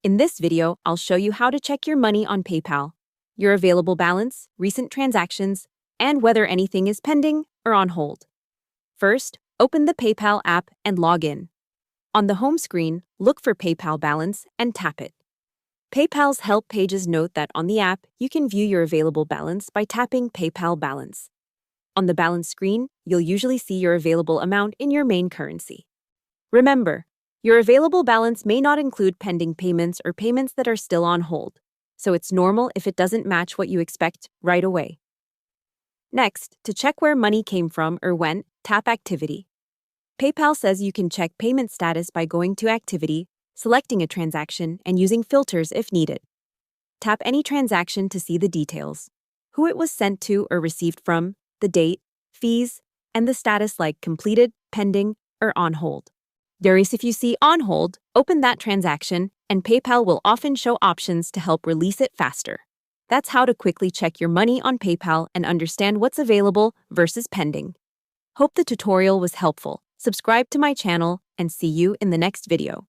In this video, I'll show you how to check your money on PayPal, your available balance, recent transactions, and whether anything is pending or on hold. First, open the PayPal app and log in. On the home screen, look for PayPal balance and tap it. PayPal's help pages note that on the app, you can view your available balance by tapping PayPal balance. On the balance screen, you'll usually see your available amount in your main currency. Remember, your available balance may not include pending payments or payments that are still on hold, so it's normal if it doesn't match what you expect right away. Next, to check where money came from or went, tap Activity. PayPal says you can check payment status by going to Activity, selecting a transaction, and using filters if needed. Tap any transaction to see the details: who it was sent to or received from, the date, fees, and the status like completed, pending, or on hold. If you see on hold, open that transaction, and PayPal will often show options to help release it faster. That's how to quickly check your money on PayPal and understand what's available versus pending. Hope the tutorial was helpful. Subscribe to my channel and see you in the next video.